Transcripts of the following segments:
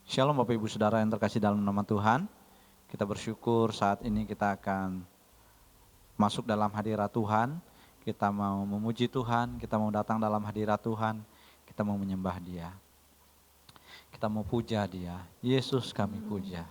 Shalom Bapak Ibu Saudara yang terkasih dalam nama Tuhan. Kita bersyukur saat ini kita akan masuk dalam hadirat Tuhan. Kita mau memuji Tuhan, kita mau datang dalam hadirat Tuhan, kita mau menyembah Dia. Kita mau puja Dia. Yesus kami puja.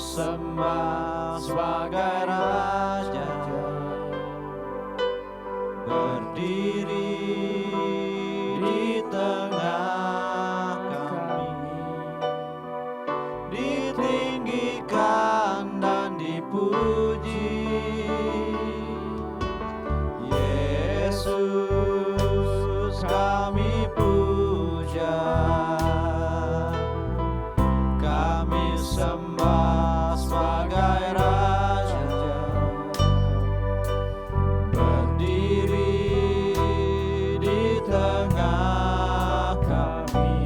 Sembah sebagai Raja, berdiri di tengah kami, ditinggikan dan dipuji. Yesus kami puja, kami sembah sebagai Raja, berdiri di tengah kami,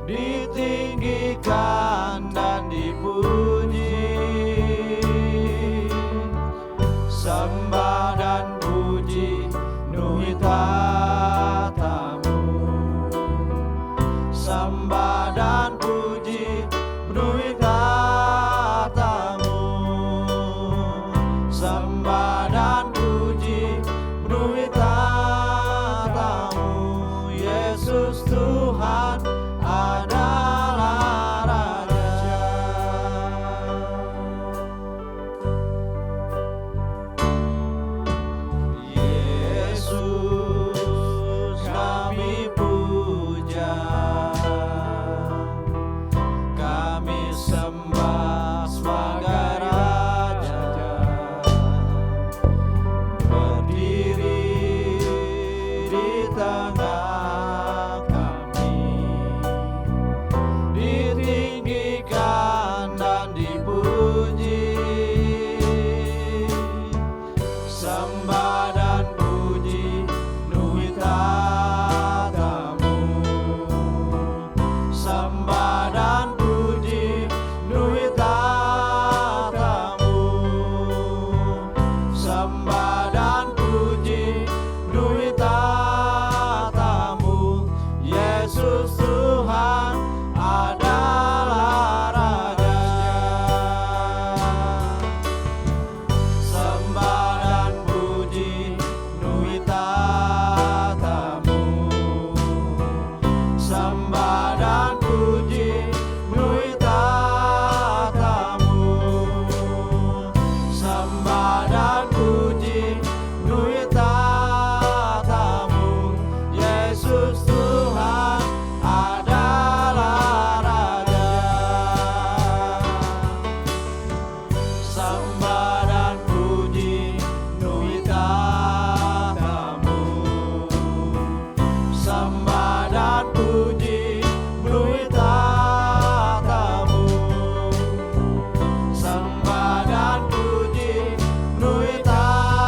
ditinggikan dan dipuji. Sembah dan puji penuhi tatamu, sembah dan puji penuhi tatamu, sembah dan puji penuhi tatamu. Yesus Tuhan adalah Raja. Yesus kami puja, kami sembah sebagai Raja, berdiri di tengah kami, ditinggikan dan dipuji. Sembah dan puji penuhi tatamu, sembah dan puji penuhi tatamu, sembah dan puji penuhi tatamu. Yesus Tuhan adalah Raja. Sembah dan puji penuhi tatamu, sembah dan puji penuhi tatamu, sembah dan puji penuhi tatamu. Yesus Tuhan adalah Raja. Sembah dan puji penuhi tatamu, sembah dan puji penuhi tatamu, sembah dan puji penuhi tatamu.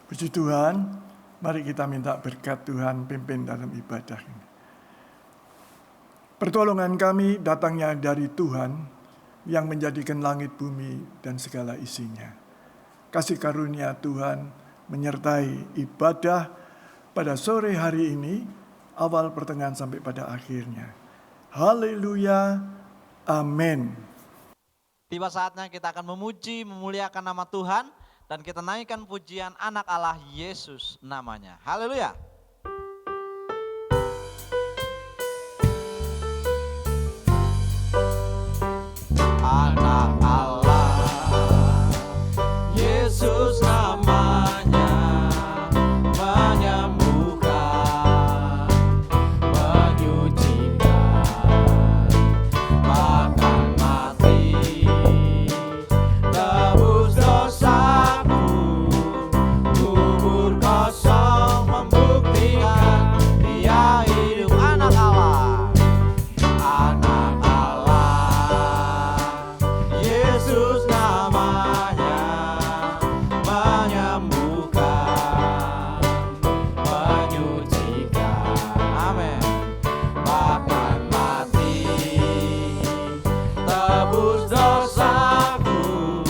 Puji Tuhan, mari kita minta berkat Tuhan pimpin dalam ibadah ini. Pertolongan kami datangnya dari Tuhan yang menjadikan langit, bumi, dan segala isinya. Kasih karunia Tuhan menyertai ibadah pada sore hari ini, awal pertengahan sampai pada akhirnya. Haleluya, amin. Tiba saatnya kita akan memuji, memuliakan nama Tuhan. Dan kita naikkan pujian anak Allah Yesus namanya. Haleluya. Anak Allah Yesus namanya, menyembuhkan, menyucikan, bahkan mati, tebus dosaku, kubur kosong membuktikan Dia hidup. Anak Allah, anak Allah Yesus namanya, menyembuhkan, menyucikan, amin, bahkan mati, tebus dosaku,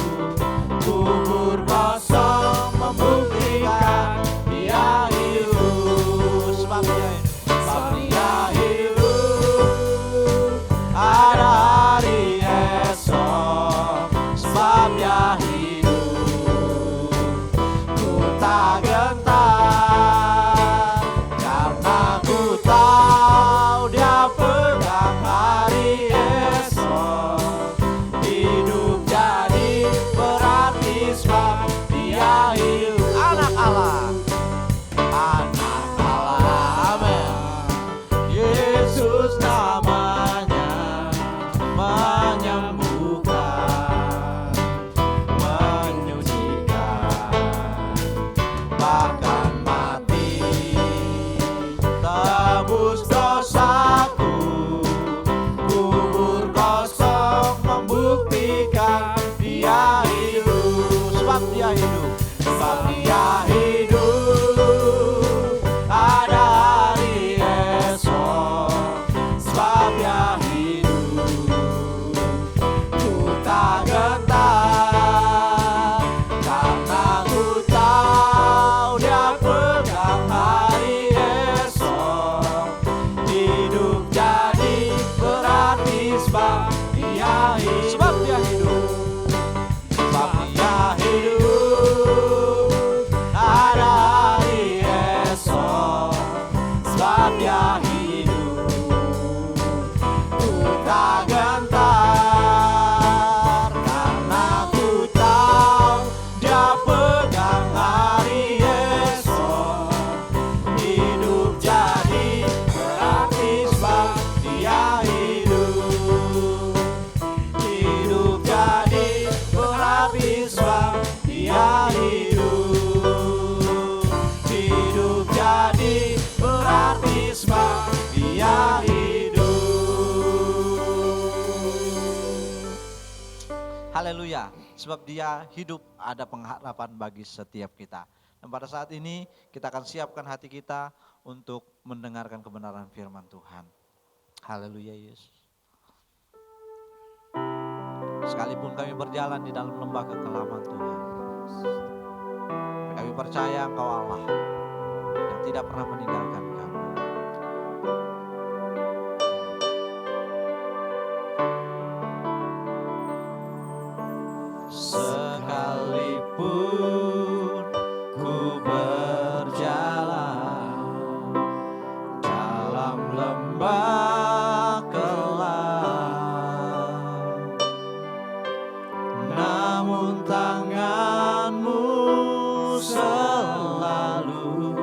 kubur kosong membuktikan Dia hidup. Sebab Dia hidup, sebab Dia hidup, ada hari esok. Sebab Dia hidup, ku tak gentar, karena ku tahu Dia pegang hari esok. Hidup jadi berarti sebab Dia hidup. Anak Allah, anak Allah, amin. Yesus namanya, menyembuhkan, menyucikan, bahkan mati, tebus dosaku, kubur kosong membuktikan Dia hidup. Sebab Dia hidup, sebab Dia hidup, ada hari esok. Sebab Dia hidup, ku tak gentar, karena ku tahu Dia pegang hari esok. Hidup jadi berarti sebab Dia hidup. Sebab Dia hidup, sebab Dia hidup, ada hari esok. Sebab Dia hidup, ku tak gentar, karena ku tahu Dia pegang hari esok. Hidup jadi berarti sebab Dia hidup. Hidup jadi berarti sebab Dia hidup. Hidup jadi berarti sebab Dia hidup. Haleluya. Sebab Dia hidup, ada pengharapan bagi setiap kita. Dan pada saat ini kita akan siapkan hati kita untuk mendengarkan kebenaran firman Tuhan. Haleluya Yesus. Sekalipun kami berjalan di dalam lembah kekelaman Tuhan, kami percaya Engkau Allah yang tidak pernah meninggalkan kami. Sekalipun ku berjalan dalam lembah kelam, namun tangan-Mu selalu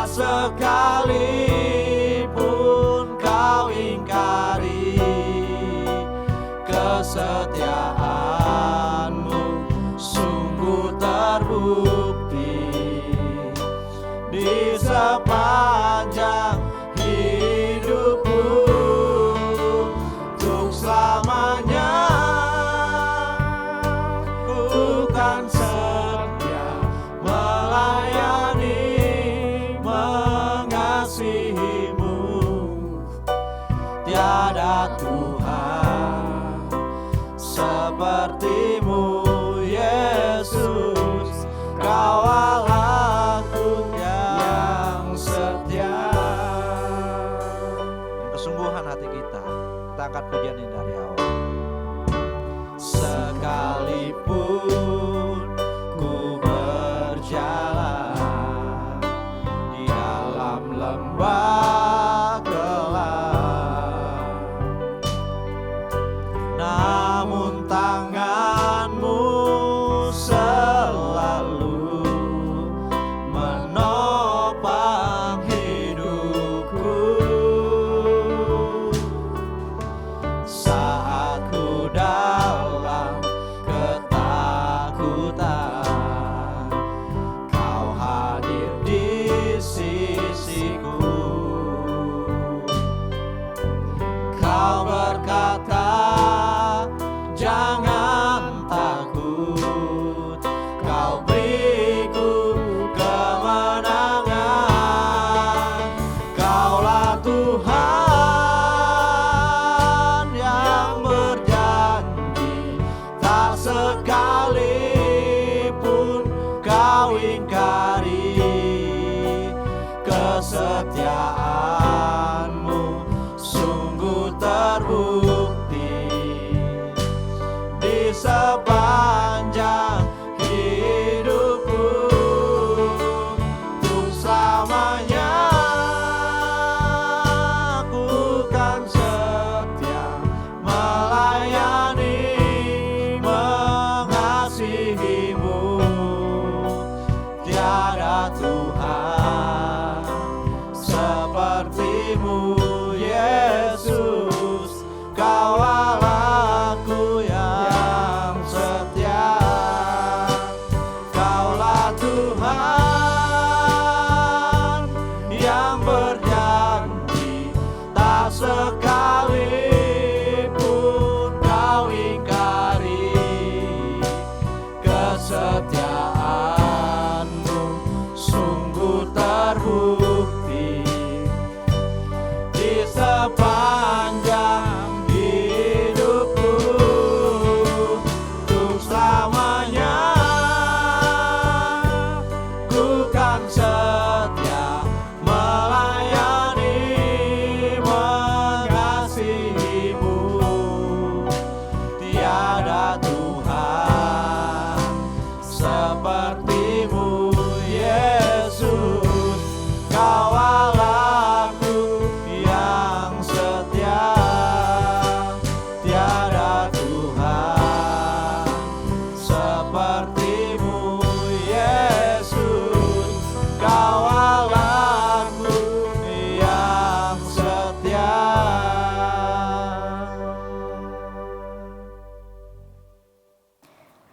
tak sekalipun kau ingkari kesetiaanmu sungguh terbukti di sepanjang hidupku untuk selamanya. Ku kan setia melayani, mengasihimu. Tiada Tuhan sepertimu, Yesus. Kau Allahku yang setia. Dan kesungguhan hati kita angkat pujian ini dari awal. Sekalipun ku berjalan di dalam lembah gelap, namun tanganmu selalu menopang hidupku. Saat ku dalam ketakutan, kau hadir di sisiku. Kau berkata, jangan takut, kau beriku kemenangan. Kaulah Tuhan yang berjanji, tak sekalipun kau ingkari kesetiaanmu sungguh terbukti di sepanjang hidupku untuk selamanya. Ku kan setia melayani, mengasihimu. Tiada Tuhan sepertimu, Yesus. Kau Allahku yang setia. Kaulah Tuhan yang berjanji, tak sekalipun kau ingkari kesetiaanmu sungguh terbukti di sepanjang hidupku untuk selamanya. Ku kan setia melayani, mengasihimu. Tiada Tuhan sepertimu, Yesus. Kau Allahku yang setia. Tiada Tuhan sepertimu, Yesus. Kau Allahku yang setia.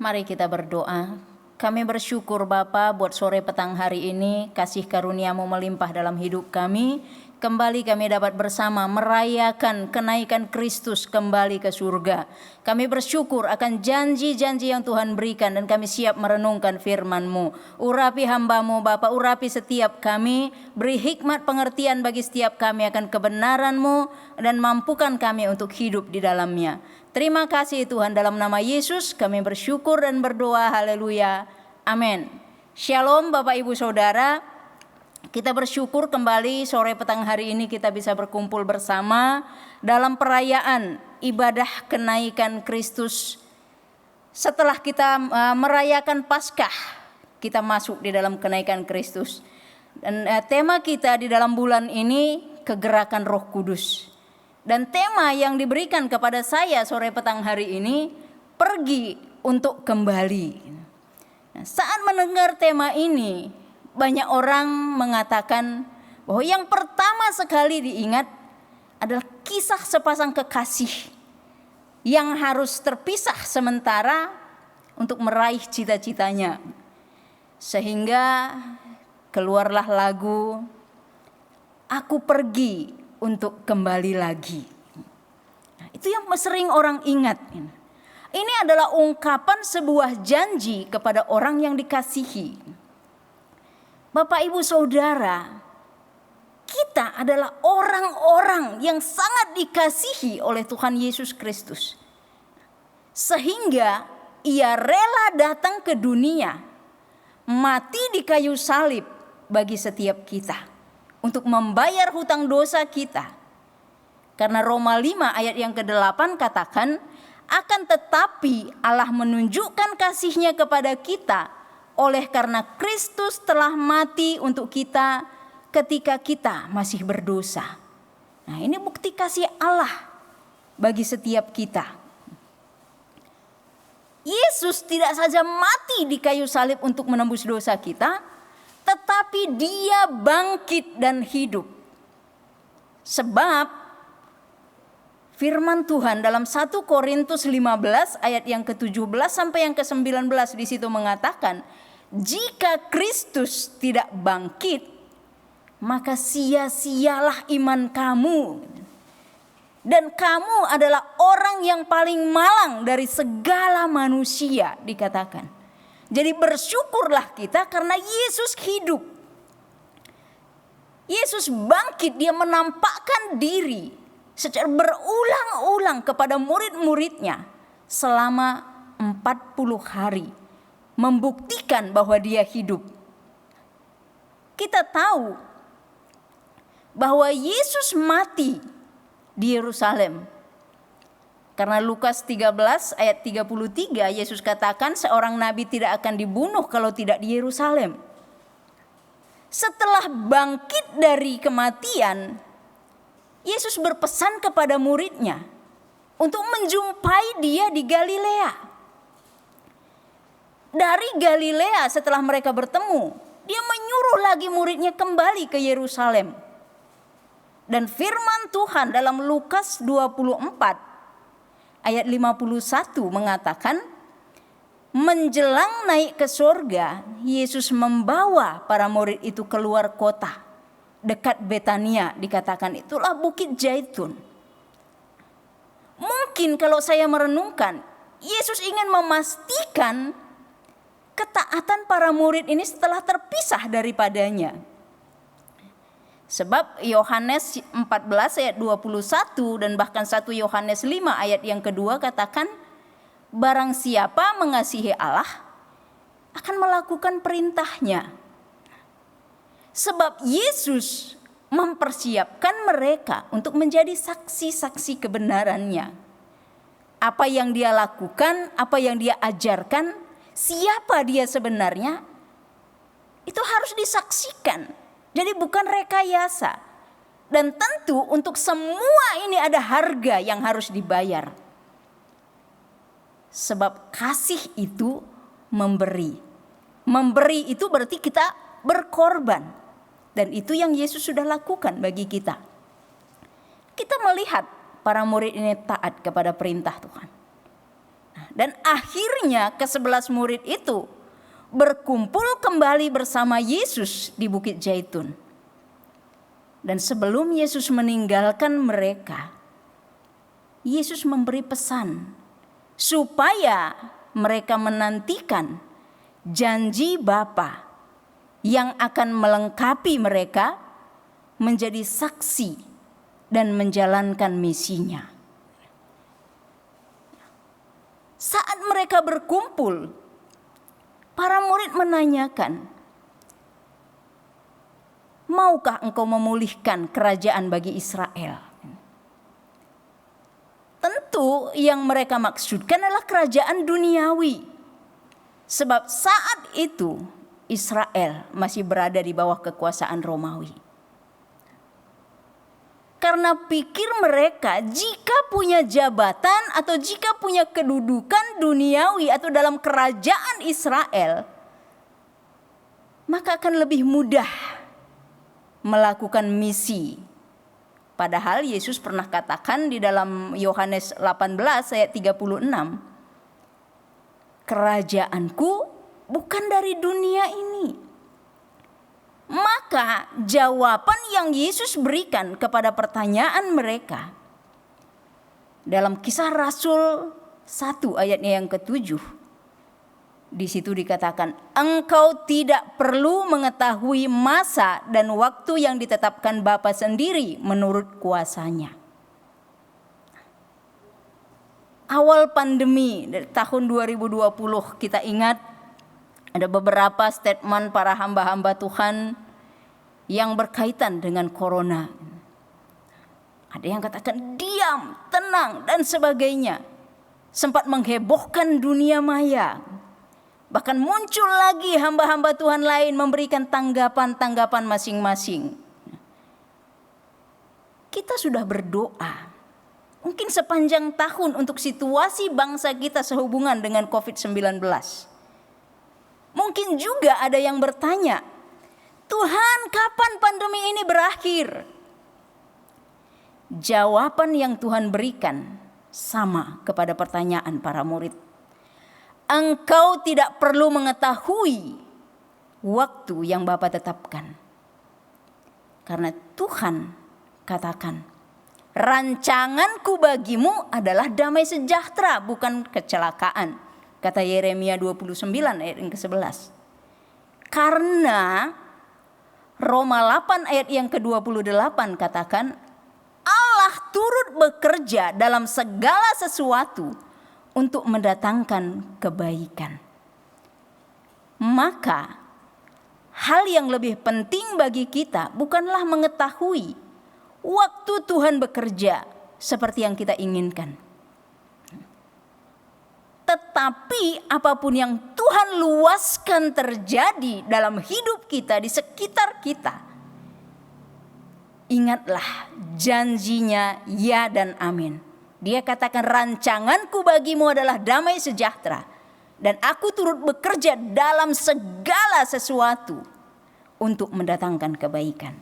Mari kita berdoa. Kami bersyukur Bapa buat sore petang hari ini, kasih karunia-Mu melimpah dalam hidup kami. Kembali kami dapat bersama merayakan kenaikan Kristus kembali ke surga. Kami bersyukur akan janji-janji yang Tuhan berikan dan kami siap merenungkan firman-Mu. Urapi hamba-Mu Bapa, urapi setiap kami, beri hikmat pengertian bagi setiap kami akan kebenaran-Mu dan mampukan kami untuk hidup di dalamnya. Terima kasih Tuhan, dalam nama Yesus kami bersyukur dan berdoa. Haleluya. Amin. Shalom Bapak Ibu Saudara. Kita bersyukur kembali sore petang hari ini kita bisa berkumpul bersama dalam perayaan ibadah kenaikan Kristus. Setelah kita merayakan Paskah, kita masuk di dalam kenaikan Kristus. Dan tema kita di dalam bulan ini kegerakan Roh Kudus. Dan tema yang diberikan kepada saya sore petang hari ini, pergi untuk kembali. Nah, saat mendengar tema ini, banyak orang mengatakan bahwa yang pertama sekali diingat adalah kisah sepasang kekasih yang harus terpisah sementara untuk meraih cita-citanya. Sehingga keluarlah lagu "Aku Pergi Untuk Kembali Lagi". Nah, itu yang sering orang ingat. Ini adalah ungkapan sebuah janji kepada orang yang dikasihi. Bapak, Ibu, Saudara, kita adalah orang-orang yang sangat dikasihi oleh Tuhan Yesus Kristus. Sehingga Ia rela datang ke dunia, mati di kayu salib bagi setiap kita untuk membayar hutang dosa kita. Karena Roma 5 ayat yang ke-8 katakan, akan tetapi Allah menunjukkan kasih-Nya kepada kita oleh karena Kristus telah mati untuk kita ketika kita masih berdosa. Nah, ini bukti kasih Allah bagi setiap kita. Yesus tidak saja mati di kayu salib untuk menembus dosa kita, tetapi Dia bangkit dan hidup. Sebab firman Tuhan dalam 1 Korintus 15 ayat yang ke-17 sampai yang ke-19 di situ mengatakan, jika Kristus tidak bangkit, maka sia-sialah iman kamu. Dan kamu adalah orang yang paling malang dari segala manusia, dikatakan. Jadi bersyukurlah kita karena Yesus hidup. Yesus bangkit, Dia menampakkan diri secara berulang-ulang kepada murid-muridnya selama 40 hari. Membuktikan bahwa Dia hidup. Kita tahu bahwa Yesus mati di Yerusalem. Karena Lukas 13 ayat 33 Yesus katakan seorang nabi tidak akan dibunuh kalau tidak di Yerusalem. Setelah bangkit dari kematian, Yesus berpesan kepada muridnya untuk menjumpai Dia di Galilea. Dari Galilea setelah mereka bertemu, Dia menyuruh lagi muridnya kembali ke Yerusalem. Dan firman Tuhan dalam Lukas 24 ayat 51 mengatakan, menjelang naik ke surga, Yesus membawa para murid itu keluar kota dekat Betania, dikatakan itulah Bukit Zaitun. Mungkin kalau saya merenungkan, Yesus ingin memastikan ketaatan para murid ini setelah terpisah daripadanya. Sebab Yohanes 14 ayat 21 dan bahkan 1 Yohanes 5 ayat yang kedua katakan, barang siapa mengasihi Allah akan melakukan perintah-Nya. Sebab Yesus mempersiapkan mereka untuk menjadi saksi-saksi kebenaran-Nya. Apa yang Dia lakukan, apa yang Dia ajarkan, siapa Dia sebenarnya, itu harus disaksikan. Jadi bukan rekayasa. Dan tentu untuk semua ini ada harga yang harus dibayar. Sebab kasih itu memberi. Memberi itu berarti kita berkorban. Dan itu yang Yesus sudah lakukan bagi kita. Kita melihat para murid ini taat kepada perintah Tuhan. Dan akhirnya ke-11 murid itu berkumpul kembali bersama Yesus di Bukit Zaitun. Dan sebelum Yesus meninggalkan mereka, Yesus memberi pesan supaya mereka menantikan janji Bapa yang akan melengkapi mereka menjadi saksi dan menjalankan misinya. Saat mereka berkumpul, para murid menanyakan, maukah engkau memulihkan kerajaan bagi Israel? Tentu yang mereka maksudkan adalah kerajaan duniawi. Sebab saat itu Israel masih berada di bawah kekuasaan Romawi. Karena pikir mereka jika punya jabatan atau jika punya kedudukan duniawi atau dalam kerajaan Israel, maka akan lebih mudah melakukan misi. Padahal Yesus pernah katakan di dalam Yohanes 18 ayat 36, kerajaanku bukan dari dunia ini. Maka jawaban yang Yesus berikan kepada pertanyaan mereka dalam Kisah Rasul 1 ayatnya yang ke-7, di situ dikatakan, engkau tidak perlu mengetahui masa dan waktu yang ditetapkan Bapa sendiri menurut kuasanya. Awal pandemi dari tahun 2020 kita ingat ada beberapa statement para hamba-hamba Tuhan yang berkaitan dengan corona. Ada yang katakan diam, tenang dan sebagainya. Sempat menghebohkan dunia maya. Bahkan muncul lagi hamba-hamba Tuhan lain memberikan tanggapan-tanggapan masing-masing. Kita sudah berdoa mungkin sepanjang tahun untuk situasi bangsa kita sehubungan dengan COVID-19. Mungkin juga ada yang bertanya, Tuhan, kapan pandemi ini berakhir? Jawaban yang Tuhan berikan sama kepada pertanyaan para murid. Engkau tidak perlu mengetahui waktu yang Bapa tetapkan. Karena Tuhan katakan, rancanganku bagimu adalah damai sejahtera, bukan kecelakaan. Kata Yeremia 29 ayat yang ke-11. Karena Roma 8 ayat yang ke-28 katakan, Allah turut bekerja dalam segala sesuatu untuk mendatangkan kebaikan. Maka hal yang lebih penting bagi kita bukanlah mengetahui waktu Tuhan bekerja seperti yang kita inginkan. Tetapi apapun yang Tuhan luaskan terjadi dalam hidup kita, di sekitar kita, ingatlah janjinya ya dan amin. Dia katakan rancanganku bagimu adalah damai sejahtera. Dan aku turut bekerja dalam segala sesuatu untuk mendatangkan kebaikan.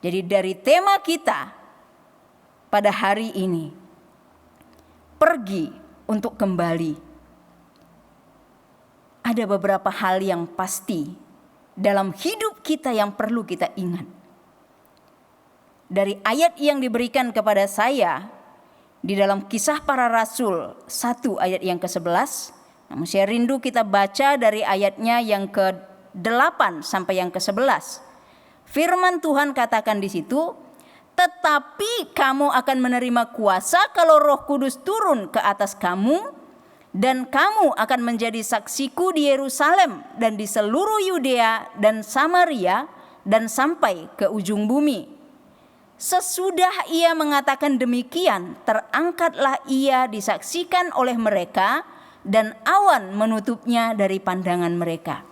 Jadi dari tema kita pada hari ini, pergi untuk kembali. Ada beberapa hal yang pasti dalam hidup kita yang perlu kita ingat. Dari ayat yang diberikan kepada saya di dalam Kisah Para Rasul 1 ayat yang ke-11. Namun saya rindu kita baca dari ayatnya yang ke-8 sampai yang ke-11. Firman Tuhan katakan di situ, tetapi kamu akan menerima kuasa kalau Roh Kudus turun ke atas kamu, dan kamu akan menjadi saksiku di Yerusalem dan di seluruh Yudea dan Samaria dan sampai ke ujung bumi. Sesudah ia mengatakan demikian, terangkatlah ia disaksikan oleh mereka dan awan menutupnya dari pandangan mereka.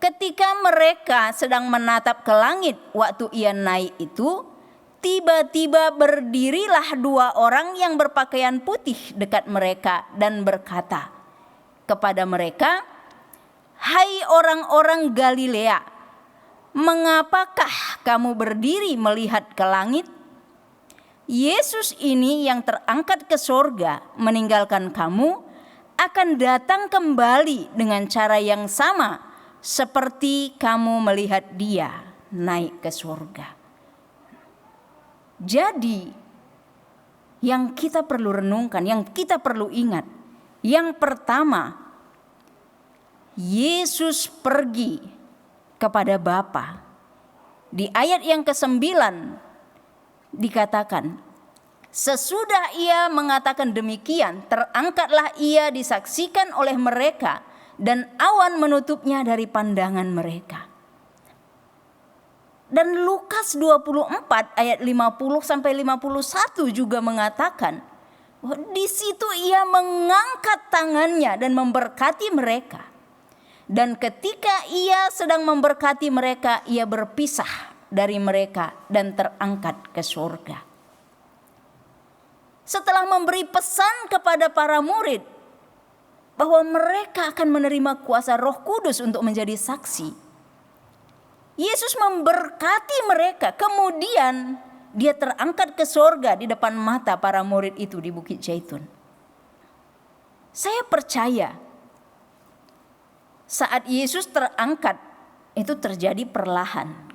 Ketika mereka sedang menatap ke langit waktu ia naik itu, tiba-tiba berdirilah 2 orang yang berpakaian putih dekat mereka dan berkata kepada mereka, hai orang-orang Galilea, mengapakah kamu berdiri melihat ke langit? Yesus ini yang terangkat ke sorga meninggalkan kamu akan datang kembali dengan cara yang sama seperti kamu melihat dia naik ke sorga. Jadi yang kita perlu renungkan, yang kita perlu ingat, yang pertama, Yesus pergi kepada Bapa. Di ayat yang ke-9 dikatakan, sesudah ia mengatakan demikian, terangkatlah ia disaksikan oleh mereka dan awan menutupnya dari pandangan mereka. Dan Lukas 24 ayat 50 sampai 51 juga mengatakan, di situ ia mengangkat tangannya dan memberkati mereka. Dan ketika ia sedang memberkati mereka, ia berpisah dari mereka dan terangkat ke surga. Setelah memberi pesan kepada para murid bahwa mereka akan menerima kuasa Roh Kudus untuk menjadi saksi, Yesus memberkati mereka, kemudian dia terangkat ke sorga di depan mata para murid itu di Bukit Zaitun. Saya percaya saat Yesus terangkat itu terjadi perlahan.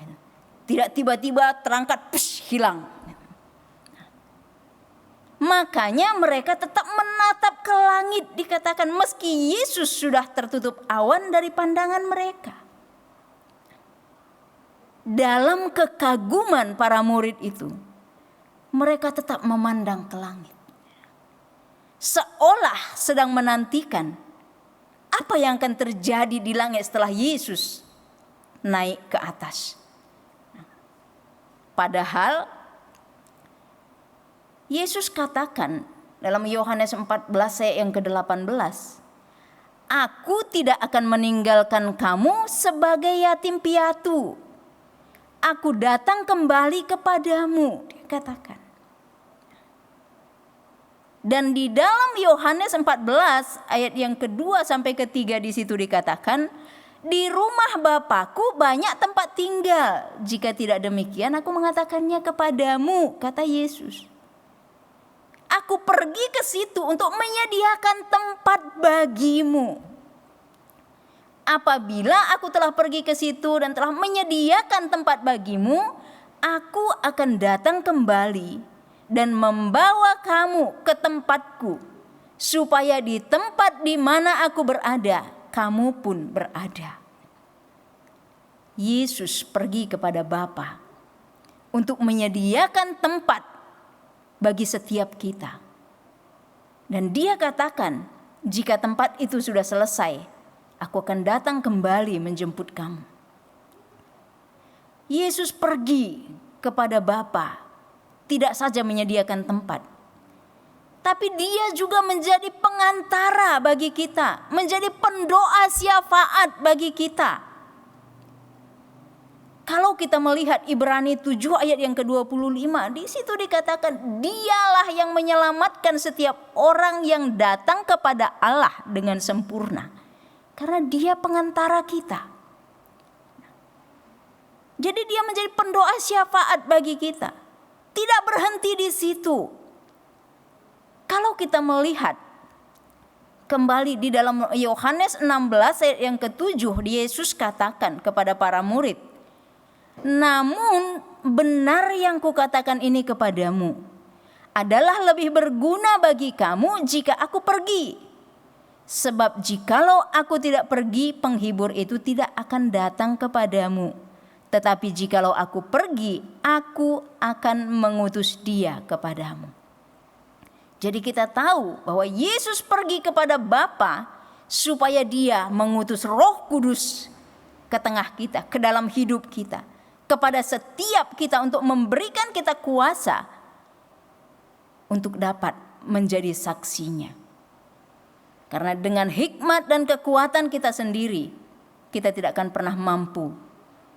Tidak tiba-tiba terangkat, hilang. Makanya mereka tetap menatap ke langit, dikatakan meski Yesus sudah tertutup awan dari pandangan mereka. Dalam kekaguman para murid itu, mereka tetap memandang ke langit. Seolah sedang menantikan apa yang akan terjadi di langit setelah Yesus naik ke atas. Padahal Yesus katakan dalam Yohanes 14 ayat yang ke-18, "Aku tidak akan meninggalkan kamu sebagai yatim piatu. Aku datang kembali kepadamu," dikatakan. Dan di dalam Yohanes 14 ayat yang kedua sampai ketiga di situ dikatakan, "Di rumah Bapakku banyak tempat tinggal. Jika tidak demikian aku mengatakannya kepadamu," kata Yesus. "Aku pergi ke situ untuk menyediakan tempat bagimu. Apabila aku telah pergi ke situ dan telah menyediakan tempat bagimu, aku akan datang kembali dan membawa kamu ke tempatku, supaya di tempat di mana aku berada, kamu pun berada." Yesus pergi kepada Bapa untuk menyediakan tempat bagi setiap kita. Dan dia katakan, jika tempat itu sudah selesai, aku akan datang kembali menjemput kamu. Yesus pergi kepada Bapa, tidak saja menyediakan tempat, tapi dia juga menjadi pengantara bagi kita, menjadi pendoa syafaat bagi kita. Kalau kita melihat Ibrani 7 ayat yang ke-25, di situ dikatakan dialah yang menyelamatkan setiap orang yang datang kepada Allah dengan sempurna. Karena dia pengantara kita. Jadi dia menjadi pendoa syafaat bagi kita. Tidak berhenti di situ. Kalau kita melihat kembali di dalam Yohanes 16 ayat yang ke-7, Yesus katakan kepada para murid, "Namun benar yang kukatakan ini kepadamu adalah lebih berguna bagi kamu jika aku pergi. Sebab jikalau aku tidak pergi, penghibur itu tidak akan datang kepadamu. Tetapi jikalau aku pergi, aku akan mengutus dia kepadamu." Jadi kita tahu bahwa Yesus pergi kepada Bapa supaya dia mengutus Roh Kudus ke tengah kita, ke dalam hidup kita, kepada setiap kita untuk memberikan kita kuasa untuk dapat menjadi saksinya. Karena dengan hikmat dan kekuatan kita sendiri, kita tidak akan pernah mampu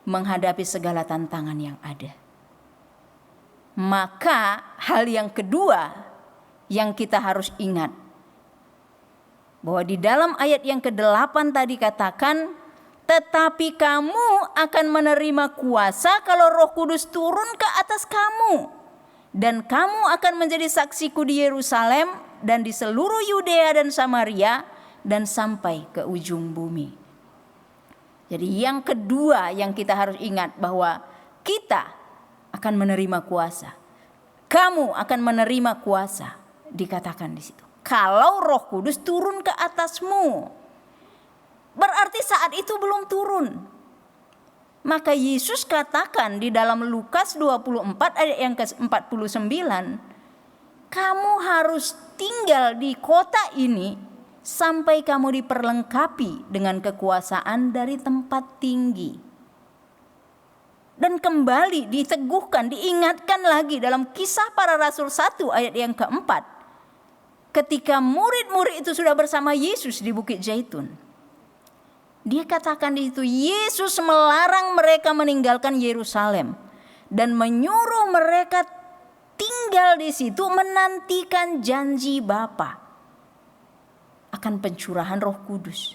menghadapi segala tantangan yang ada. Maka hal yang kedua yang kita harus ingat, bahwa di dalam ayat yang ke-8 tadi katakan, "Tetapi kamu akan menerima kuasa kalau Roh Kudus turun ke atas kamu. Dan kamu akan menjadi saksiku di Yerusalem dan di seluruh Yudea dan Samaria dan sampai ke ujung bumi." Jadi yang kedua yang kita harus ingat, bahwa kita akan menerima kuasa. Kamu akan menerima kuasa, dikatakan di situ. Kalau Roh Kudus turun ke atasmu. Berarti saat itu belum turun. Maka Yesus katakan di dalam Lukas 24 ayat yang ke-49, "Kamu harus tinggal di kota ini sampai kamu diperlengkapi dengan kekuasaan dari tempat tinggi." Dan kembali diteguhkan, diingatkan lagi dalam Kisah Para Rasul 1 ayat yang ke-4. Ketika murid-murid itu sudah bersama Yesus di Bukit Zaitun, dia katakan di situ, Yesus melarang mereka meninggalkan Yerusalem dan menyuruh mereka tinggal di situ menantikan janji Bapa akan pencurahan Roh Kudus.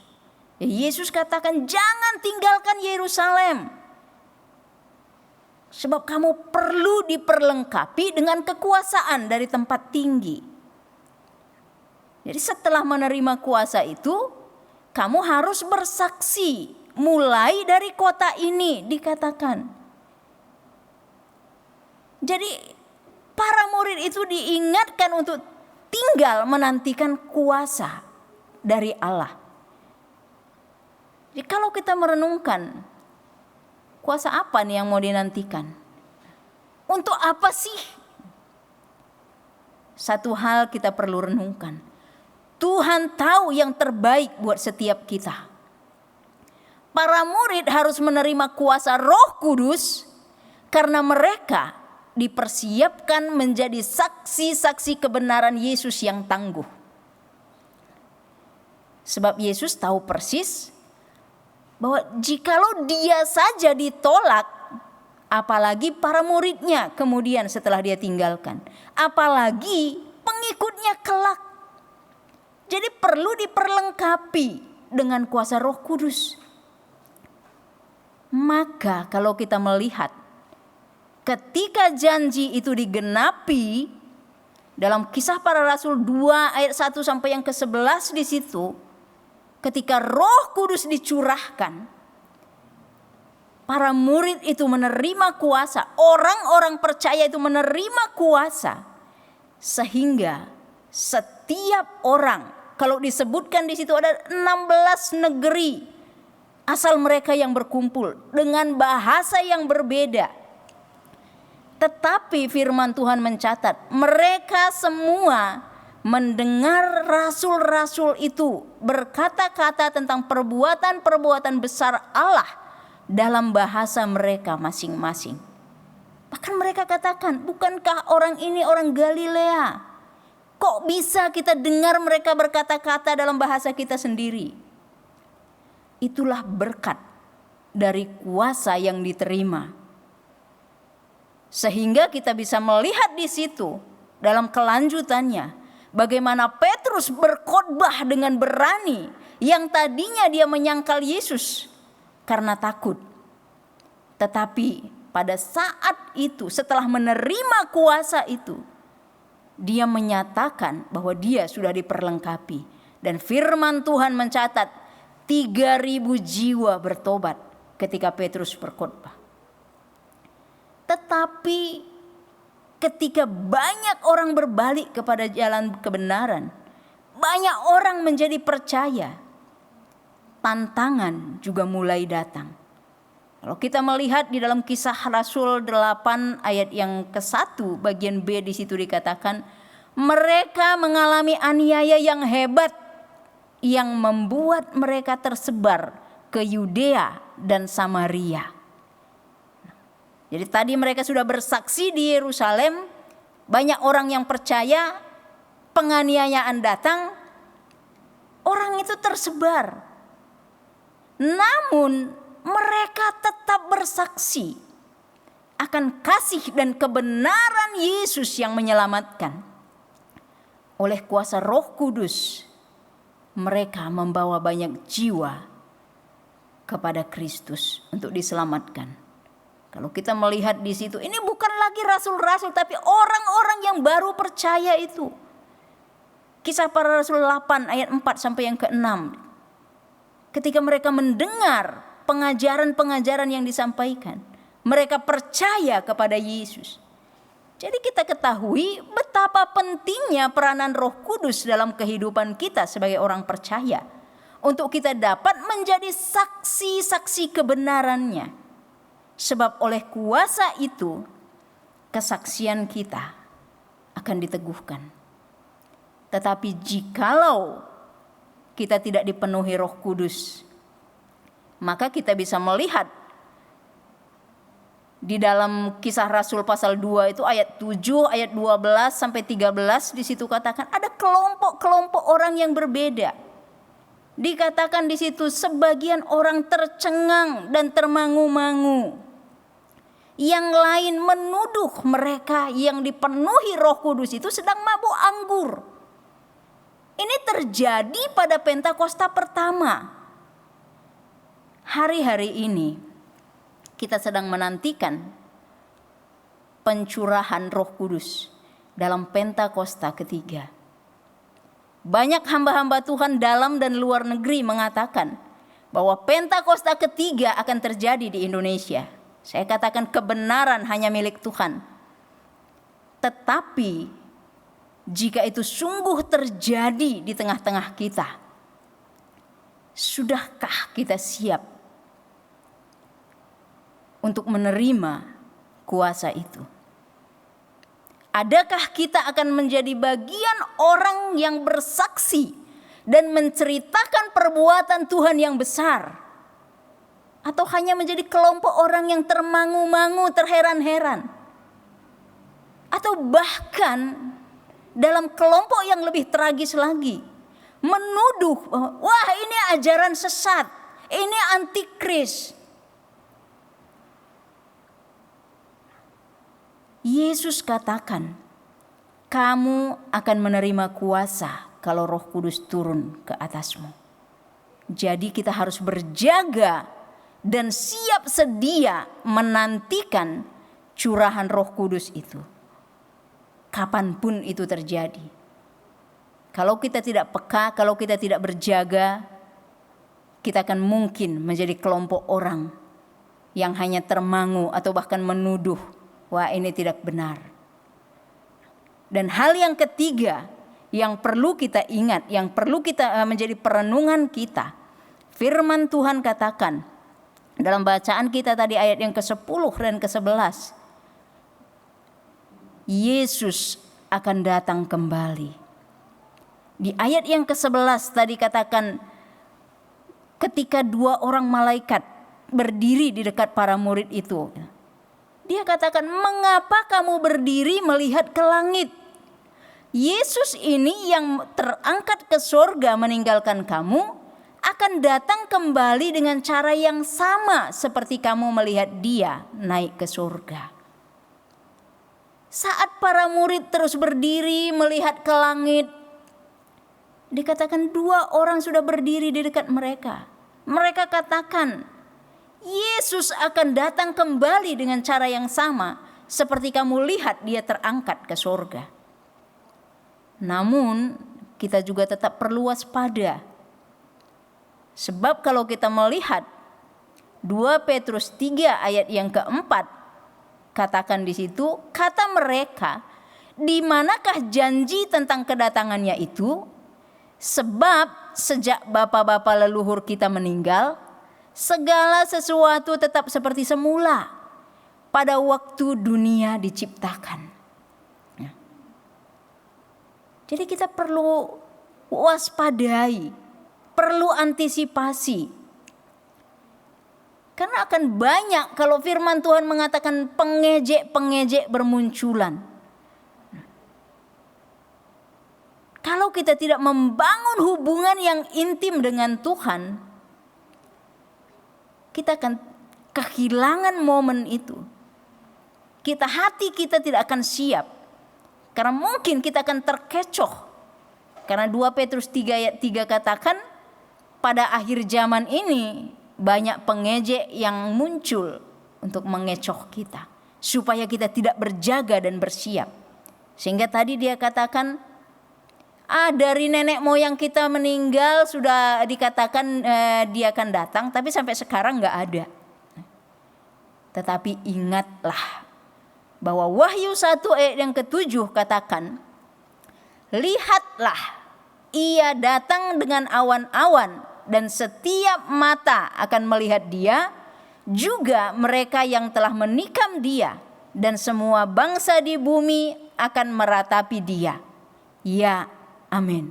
Yesus katakan, jangan tinggalkan Yerusalem. Sebab kamu perlu diperlengkapi dengan kekuasaan dari tempat tinggi. Jadi setelah menerima kuasa itu, kamu harus bersaksi. Mulai dari kota ini dikatakan. Jadi para murid itu diingatkan untuk tinggal menantikan kuasa dari Allah. Jadi kalau kita merenungkan, kuasa apa nih yang mau dinantikan? Untuk apa sih? Satu hal kita perlu renungkan. Tuhan tahu yang terbaik buat setiap kita. Para murid harus menerima kuasa Roh Kudus karena mereka dipersiapkan menjadi saksi-saksi kebenaran Yesus yang tangguh. Sebab Yesus tahu persis bahwa jikalau dia saja ditolak, apalagi para muridnya kemudian setelah dia tinggalkan, apalagi pengikutnya kelak. Jadi perlu diperlengkapi dengan kuasa Roh Kudus. Maka kalau kita melihat ketika janji itu digenapi dalam Kisah Para Rasul 2 ayat 1 sampai yang ke-11 di situ, ketika Roh Kudus dicurahkan, para murid itu menerima kuasa, orang-orang percaya itu menerima kuasa, sehingga setiap orang, kalau disebutkan di situ ada 16 negeri asal mereka yang berkumpul dengan bahasa yang berbeda. Tetapi firman Tuhan mencatat, mereka semua mendengar rasul-rasul itu berkata-kata tentang perbuatan-perbuatan besar Allah dalam bahasa mereka masing-masing. Bahkan mereka katakan, bukankah orang ini orang Galilea? Kok bisa kita dengar mereka berkata-kata dalam bahasa kita sendiri? Itulah berkat dari kuasa yang diterima. Sehingga kita bisa melihat di situ dalam kelanjutannya bagaimana Petrus berkhotbah dengan berani yang tadinya dia menyangkal Yesus karena takut. Tetapi pada saat itu setelah menerima kuasa itu, dia menyatakan bahwa dia sudah diperlengkapi. Dan firman Tuhan mencatat 3.000 jiwa bertobat ketika Petrus berkhotbah. Tetapi ketika banyak orang berbalik kepada jalan kebenaran, banyak orang menjadi percaya, tantangan juga mulai datang. Kalau kita melihat di dalam Kisah Rasul 8 ayat yang ke-1 bagian B di situ dikatakan, mereka mengalami aniaya yang hebat yang membuat mereka tersebar ke Yudea dan Samaria. Jadi tadi mereka sudah bersaksi di Yerusalem, banyak orang yang percaya, penganiayaan datang, orang itu tersebar. Namun mereka tetap bersaksi akan kasih dan kebenaran Yesus yang menyelamatkan. Oleh kuasa Roh Kudus, mereka membawa banyak jiwa kepada Kristus untuk diselamatkan. Kalau kita melihat di situ, ini bukan lagi rasul-rasul, tapi orang-orang yang baru percaya itu. Kisah Para Rasul 8 ayat 4 sampai yang ke-6. Ketika mereka mendengar pengajaran-pengajaran yang disampaikan, mereka percaya kepada Yesus. Jadi kita ketahui betapa pentingnya peranan Roh Kudus dalam kehidupan kita sebagai orang percaya, untuk kita dapat menjadi saksi-saksi kebenarannya. Sebab oleh kuasa itu, kesaksian kita akan diteguhkan. Tetapi jikalau kita tidak dipenuhi Roh Kudus, maka kita bisa melihat di dalam Kisah Rasul pasal 2 itu ayat 7, ayat 12 sampai 13 di situ katakan ada kelompok-kelompok orang yang berbeda. Dikatakan di situ sebagian orang tercengang dan termangu-mangu. Yang lain menuduh mereka yang dipenuhi Roh Kudus itu sedang mabuk anggur. Ini terjadi pada Pentakosta pertama. Hari-hari ini kita sedang menantikan pencurahan Roh Kudus dalam Pentakosta ketiga. Banyak hamba-hamba Tuhan dalam dan luar negeri mengatakan bahwa Pentakosta ketiga akan terjadi di Indonesia. Saya katakan kebenaran hanya milik Tuhan. Tetapi jika itu sungguh terjadi di tengah-tengah kita, sudahkah kita siap untuk menerima kuasa itu? Adakah kita akan menjadi bagian orang yang bersaksi dan menceritakan perbuatan Tuhan yang besar? Atau hanya menjadi kelompok orang yang termangu-mangu, terheran-heran? Atau bahkan dalam kelompok yang lebih tragis lagi, menuduh, wah ini ajaran sesat, ini antikris. Yesus katakan, kamu akan menerima kuasa kalau Roh Kudus turun ke atasmu. Jadi kita harus berjaga dan siap sedia menantikan curahan Roh Kudus itu. Kapanpun itu terjadi. Kalau kita tidak peka, kalau kita tidak berjaga, kita akan mungkin menjadi kelompok orang yang hanya termangu atau bahkan menuduh, wah ini tidak benar. Dan hal yang ketiga yang perlu kita ingat, yang perlu kita menjadi perenungan kita. Firman Tuhan katakan dalam bacaan kita tadi ayat yang ke-10 dan ke-11. Yesus akan datang kembali. Di ayat yang ke-11 tadi katakan ketika 2 orang malaikat berdiri di dekat para murid itu. Dia katakan, mengapa kamu berdiri melihat ke langit? Yesus ini yang terangkat ke surga meninggalkan kamu akan datang kembali dengan cara yang sama seperti kamu melihat dia naik ke surga. Saat para murid terus berdiri melihat ke langit, dikatakan 2 orang sudah berdiri di dekat mereka. Mereka katakan, Yesus akan datang kembali dengan cara yang sama seperti kamu lihat dia terangkat ke surga. Namun kita juga tetap perlu waspada. Sebab kalau kita melihat 2 Petrus 3 ayat yang ke-4, katakan di situ, kata mereka, di manakah janji tentang kedatangannya itu? Sebab sejak bapa-bapa leluhur kita meninggal, segala sesuatu tetap seperti semula pada waktu dunia diciptakan. Ya. Jadi kita perlu waspadai, perlu antisipasi. Karena akan banyak kalau firman Tuhan mengatakan pengejek-pengejek bermunculan. Kalau kita tidak membangun hubungan yang intim dengan Tuhan, kita akan kehilangan momen itu. Hati kita tidak akan siap. Karena mungkin kita akan terkecoh. Karena 2 Petrus 3 ayat 3 katakan, pada akhir zaman ini banyak pengejek yang muncul untuk mengecoh kita, supaya kita tidak berjaga dan bersiap. Sehingga tadi dia katakan, dari nenek moyang kita meninggal sudah dikatakan dia akan datang, tapi sampai sekarang gak ada. Tetapi ingatlah bahwa Wahyu 1 ayat yang ke-7 katakan, lihatlah ia datang dengan awan-awan, dan setiap mata akan melihat dia, juga mereka yang telah menikam dia, dan semua bangsa di bumi akan meratapi dia. Ya, amin.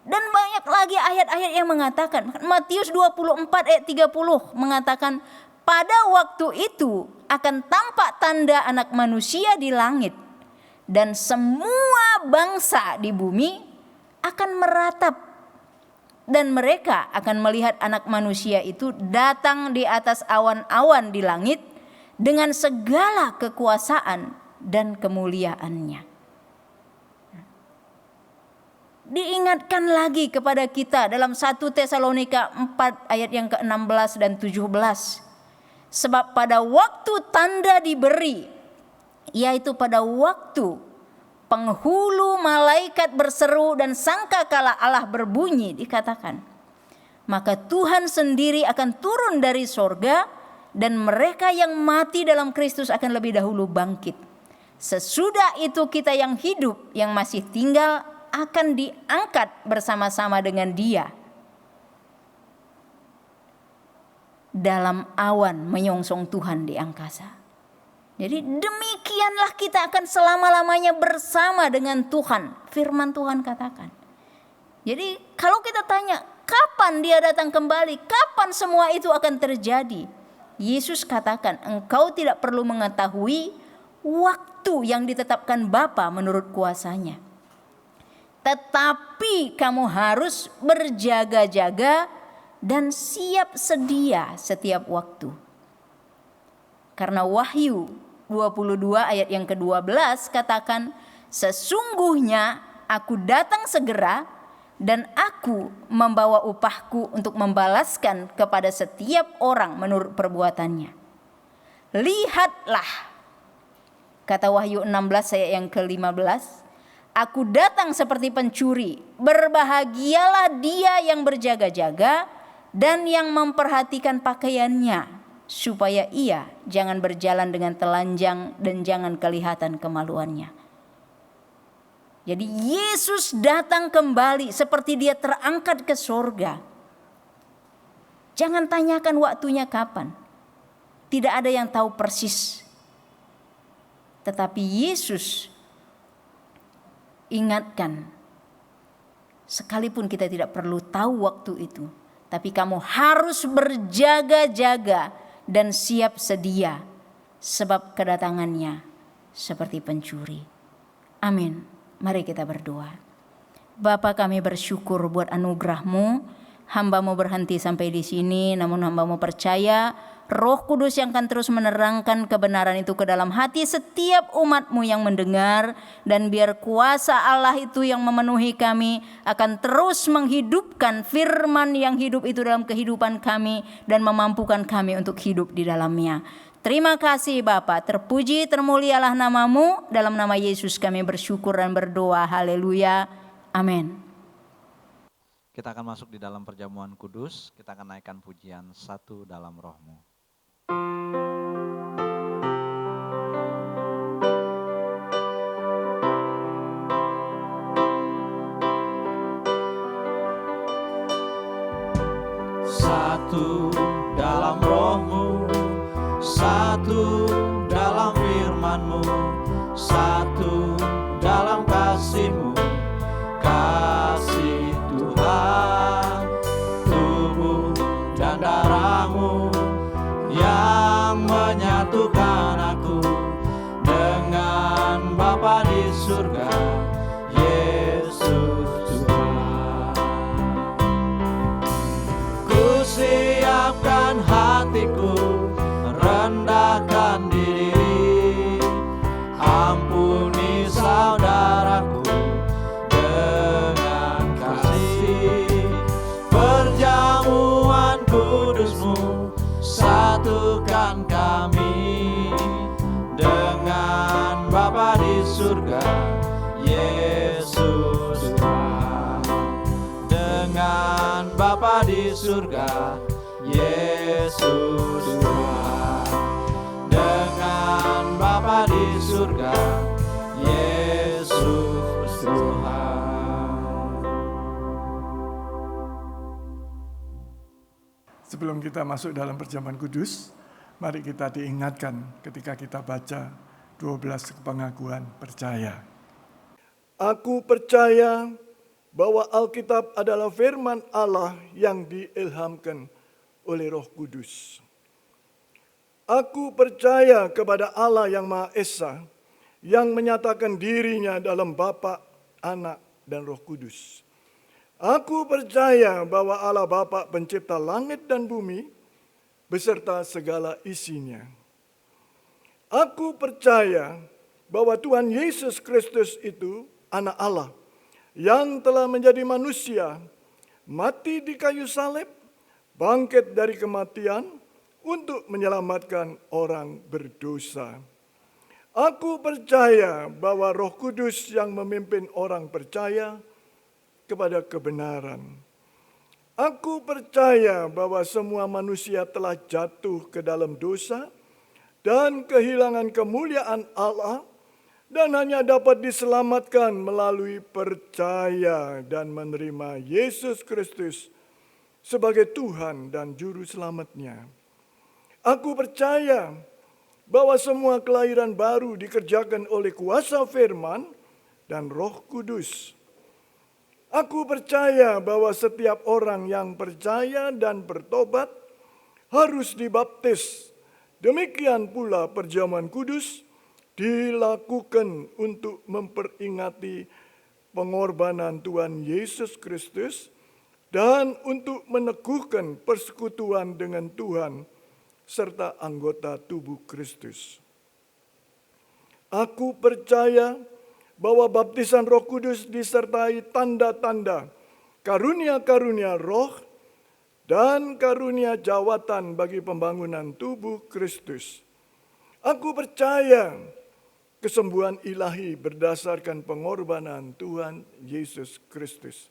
Dan banyak lagi ayat-ayat yang mengatakan, Matius 24 ayat 30 mengatakan, pada waktu itu akan tampak tanda Anak Manusia di langit, dan semua bangsa di bumi akan meratap. Dan mereka akan melihat Anak Manusia itu datang di atas awan-awan di langit dengan segala kekuasaan dan kemuliaannya. Diingatkan lagi kepada kita dalam 1 Tesalonika 4 ayat yang ke-16 dan 17. Sebab pada waktu tanda diberi, yaitu pada waktu penghulu malaikat berseru dan sangkakala Allah berbunyi, dikatakan, maka Tuhan sendiri akan turun dari sorga dan mereka yang mati dalam Kristus akan lebih dahulu bangkit. Sesudah itu kita yang hidup, yang masih tinggal akan diangkat bersama-sama dengan Dia dalam awan menyongsong Tuhan di angkasa. Jadi demikianlah kita akan selama-lamanya bersama dengan Tuhan. Firman Tuhan katakan. Jadi kalau kita tanya kapan Dia datang kembali, kapan semua itu akan terjadi, Yesus katakan, engkau tidak perlu mengetahui waktu yang ditetapkan Bapa menurut kuasanya. Tetapi kamu harus berjaga-jaga dan siap sedia setiap waktu. Karena Wahyu 22 ayat yang ke-12 katakan, sesungguhnya aku datang segera dan aku membawa upahku untuk membalaskan kepada setiap orang menurut perbuatannya. Lihatlah, kata Wahyu 16 ayat yang ke-15, aku datang seperti pencuri, berbahagialah dia yang berjaga-jaga dan yang memperhatikan pakaiannya, supaya ia jangan berjalan dengan telanjang dan jangan kelihatan kemaluannya. Jadi Yesus datang kembali seperti Dia terangkat ke sorga. Jangan tanyakan waktunya kapan. Tidak ada yang tahu persis. Tetapi Yesus ingatkan, sekalipun kita tidak perlu tahu waktu itu, tapi kamu harus berjaga-jaga dan siap sedia, sebab kedatangannya seperti pencuri. Amin. Mari kita berdoa. Bapa, kami bersyukur buat anugerah-Mu. Hamba-Mu berhenti sampai di sini, namun hamba-Mu percaya Roh Kudus yang akan terus menerangkan kebenaran itu ke dalam hati setiap umat-Mu yang mendengar, dan biar kuasa Allah itu yang memenuhi kami akan terus menghidupkan firman yang hidup itu dalam kehidupan kami dan memampukan kami untuk hidup di dalamnya. Terima kasih Bapa, terpuji termulialah nama-Mu. Dalam nama Yesus kami bersyukur dan berdoa. Haleluya. Amin. Kita akan masuk di dalam perjamuan kudus. Kita akan naikkan pujian Satu Dalam Roh-Mu. Satu dalam Roh-Mu, satu dalam firman-Mu, satu dalam kasih-Mu, kasih Tuhan, tubuh dan darah-Mu yang menyatukan aku dengan Bapa di surga, Yesus Tuhan. Ku siapkan hatiku, rendahkan diri, ampuni saudaraku dengan kasih. Perjamuan kudus-Mu satukan kami dengan Bapa di surga, Yesus Tuhan. Dengan Bapa di surga, Yesus Tuhan. Dengan Bapa di surga, Yesus Tuhan. Sebelum kita masuk dalam perjamuan kudus, mari kita diingatkan ketika kita baca 12 pengakuan percaya. Aku percaya bahwa Alkitab adalah firman Allah yang diilhamkan oleh Roh Kudus. Aku percaya kepada Allah yang Maha Esa, yang menyatakan dirinya dalam Bapa, Anak, dan Roh Kudus. Aku percaya bahwa Allah Bapa pencipta langit dan bumi, beserta segala isinya. Aku percaya bahwa Tuhan Yesus Kristus itu Anak Allah, yang telah menjadi manusia, mati di kayu salib, bangkit dari kematian untuk menyelamatkan orang berdosa. Aku percaya bahwa Roh Kudus yang memimpin orang percaya kepada kebenaran. Aku percaya bahwa semua manusia telah jatuh ke dalam dosa dan kehilangan kemuliaan Allah dan hanya dapat diselamatkan melalui percaya dan menerima Yesus Kristus sebagai Tuhan dan Juru Selamatnya. Aku percaya bahwa semua kelahiran baru dikerjakan oleh kuasa firman dan Roh Kudus. Aku percaya bahwa setiap orang yang percaya dan bertobat harus dibaptis. Demikian pula perjamuan kudus dilakukan untuk memperingati pengorbanan Tuhan Yesus Kristus dan untuk meneguhkan persekutuan dengan Tuhan serta anggota tubuh Kristus. Aku percaya bahwa baptisan Roh Kudus disertai tanda-tanda, karunia-karunia roh, dan karunia jawatan bagi pembangunan tubuh Kristus. Aku percaya kesembuhan ilahi berdasarkan pengorbanan Tuhan Yesus Kristus.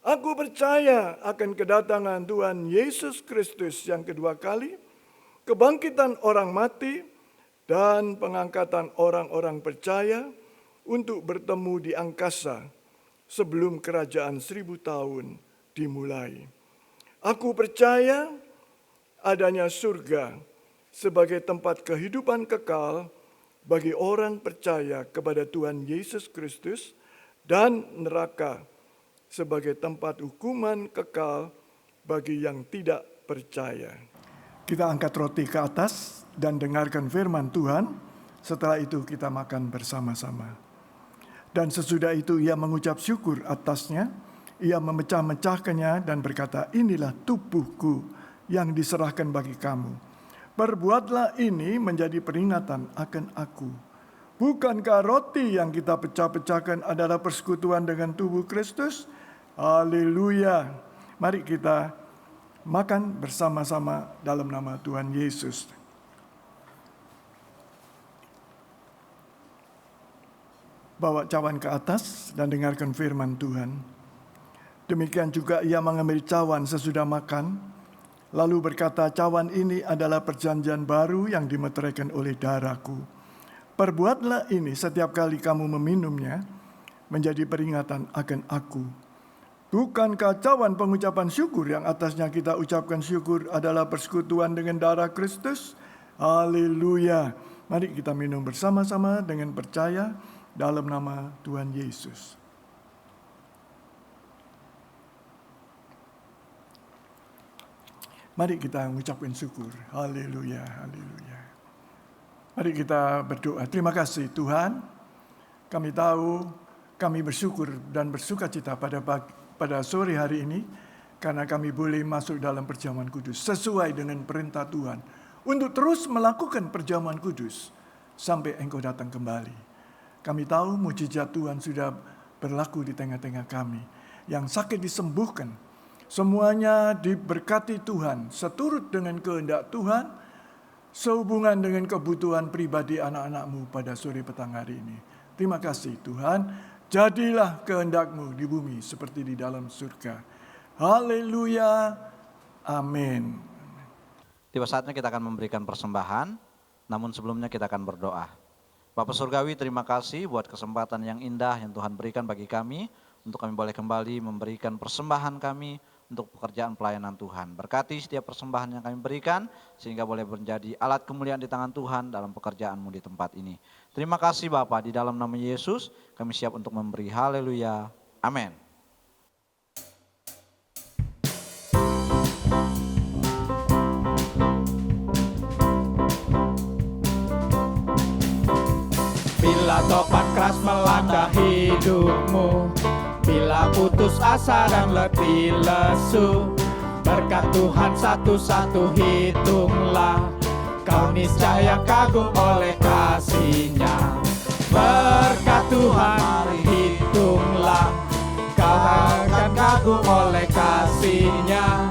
Aku percaya akan kedatangan Tuhan Yesus Kristus yang kedua kali, kebangkitan orang mati, dan pengangkatan orang-orang percaya untuk bertemu di angkasa sebelum kerajaan 1000 tahun dimulai. Aku percaya adanya surga sebagai tempat kehidupan kekal bagi orang percaya kepada Tuhan Yesus Kristus dan neraka sebagai tempat hukuman kekal bagi yang tidak percaya. Kita angkat roti ke atas dan dengarkan firman Tuhan. Setelah itu kita makan bersama-sama. Dan sesudah itu ia mengucap syukur atasnya. Ia memecah-mecahkannya dan berkata, inilah tubuhku yang diserahkan bagi kamu. Perbuatlah ini menjadi peringatan akan aku. Bukankah roti yang kita pecah-pecahkan adalah persekutuan dengan tubuh Kristus? Haleluya. Mari kita makan bersama-sama dalam nama Tuhan Yesus. Bawa cawan ke atas dan dengarkan firman Tuhan. Demikian juga ia mengambil cawan sesudah makan, lalu berkata, cawan ini adalah perjanjian baru yang dimeteraikan oleh darahku. Perbuatlah ini setiap kali kamu meminumnya, menjadi peringatan akan aku. Bukankah cawan pengucapan syukur yang atasnya kita ucapkan syukur adalah persekutuan dengan darah Kristus? Haleluya. Mari kita minum bersama-sama dengan percaya dalam nama Tuhan Yesus. Mari kita mengucapkan syukur. Haleluya, haleluya. Mari kita berdoa. Terima kasih Tuhan. Kami tahu, kami bersyukur dan bersukacita pada sore hari ini karena kami boleh masuk dalam perjamuan kudus sesuai dengan perintah Tuhan untuk terus melakukan perjamuan kudus sampai Engkau datang kembali. Kami tahu mujizat Tuhan sudah berlaku di tengah-tengah kami. Yang sakit disembuhkan. Semuanya diberkati Tuhan. Seturut dengan kehendak Tuhan. Sehubungan dengan kebutuhan pribadi anak-anak-Mu pada sore petang hari ini. Terima kasih Tuhan. Jadilah kehendak-Mu di bumi seperti di dalam surga. Haleluya. Amin. Tiba saatnya kita akan memberikan persembahan. Namun sebelumnya kita akan berdoa. Bapak Surgawi, terima kasih buat kesempatan yang indah yang Tuhan berikan bagi kami, untuk kami boleh kembali memberikan persembahan kami untuk pekerjaan pelayanan Tuhan. Berkati setiap persembahan yang kami berikan, sehingga boleh menjadi alat kemuliaan di tangan Tuhan dalam pekerjaan-Mu di tempat ini. Terima kasih Bapak, di dalam nama Yesus kami siap untuk memberi. Haleluya. Amin. Bila topan keras melanda hidupmu, bila putus asa dan letih lesu, berkat Tuhan satu-satu hitunglah, kau niscaya kagum oleh kasih-Nya. Berkat Tuhan hitunglah, kau akan kagum oleh kasih-Nya.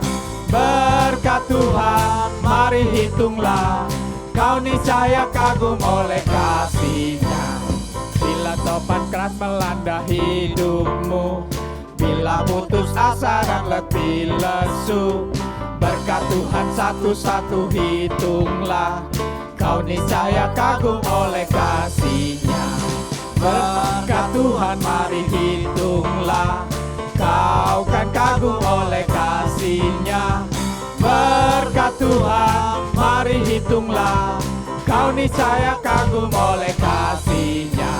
Berkat Tuhan mari hitunglah, kau niscaya kagum oleh kasih-Nya. Bila topan keras melanda hidupmu, bila putus asa dan letih lesu, berkat Tuhan satu-satu hitunglah, kau niscaya kagum oleh kasih-Nya. Berkat Tuhan mari hitunglah, kau kan kagum oleh kasih-Nya. Berkat Tuhan mari hitunglah, kau niscaya kagum oleh kasih-Nya.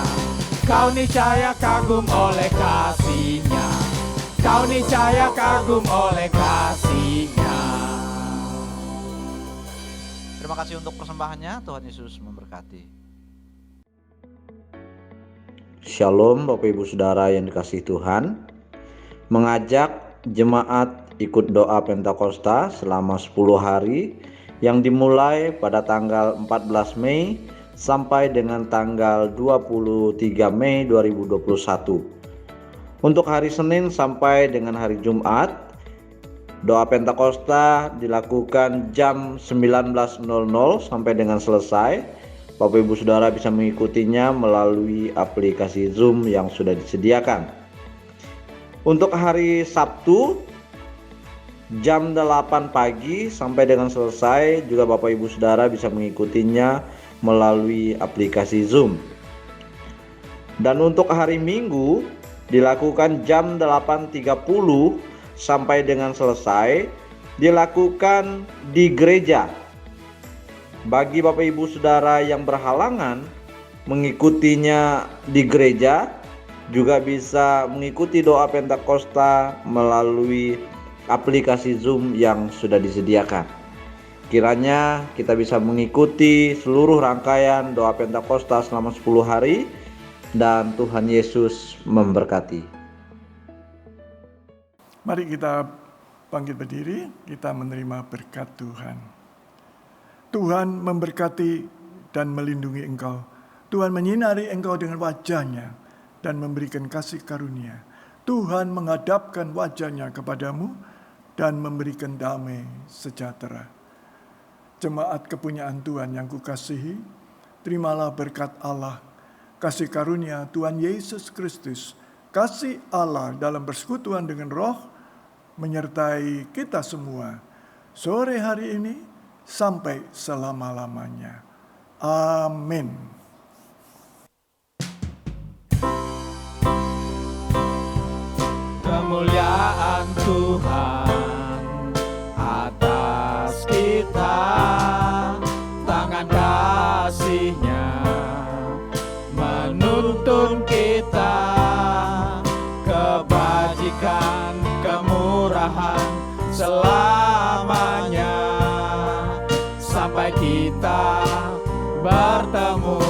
Kau niscaya kagum oleh kasih-Nya. Kau niscaya kagum oleh kasih-Nya. Terima kasih untuk persembahannya. Tuhan Yesus memberkati. Shalom Bapak Ibu Saudara yang dikasihi Tuhan. Mengajak jemaat ikut doa Pentakosta selama 10 hari yang dimulai pada tanggal 14 Mei sampai dengan tanggal 23 Mei 2021. Untuk hari Senin sampai dengan hari Jumat, doa Pentakosta dilakukan jam 19.00 sampai dengan selesai. Bapak Ibu Saudara bisa mengikutinya melalui aplikasi Zoom yang sudah disediakan. Untuk hari Sabtu jam 8 pagi sampai dengan selesai juga Bapak Ibu Saudara bisa mengikutinya melalui aplikasi Zoom. Dan untuk hari Minggu dilakukan jam 8.30 sampai dengan selesai, dilakukan di gereja. Bagi Bapak Ibu Saudara yang berhalangan mengikutinya di gereja, juga bisa mengikuti doa Pentakosta melalui aplikasi Zoom yang sudah disediakan. Kiranya kita bisa mengikuti seluruh rangkaian doa Pentakosta selama 10 hari dan Tuhan Yesus memberkati. Mari kita bangkit berdiri, kita menerima berkat Tuhan. Tuhan memberkati dan melindungi engkau. Tuhan menyinari engkau dengan wajah-Nya dan memberikan kasih karunia. Tuhan menghadapkan wajah-Nya kepadamu dan memberikan damai sejahtera. Jemaat kepunyaan Tuhan yang kukasihi, terimalah berkat Allah, kasih karunia Tuhan Yesus Kristus, kasih Allah dalam persekutuan dengan Roh, menyertai kita semua sore hari ini sampai selama-lamanya. Amin. Kemuliaan Tuhan atas kita, tangan kasih-Nya menuntun kita, kebajikan, kemurahan selamanya, sampai kita bertemu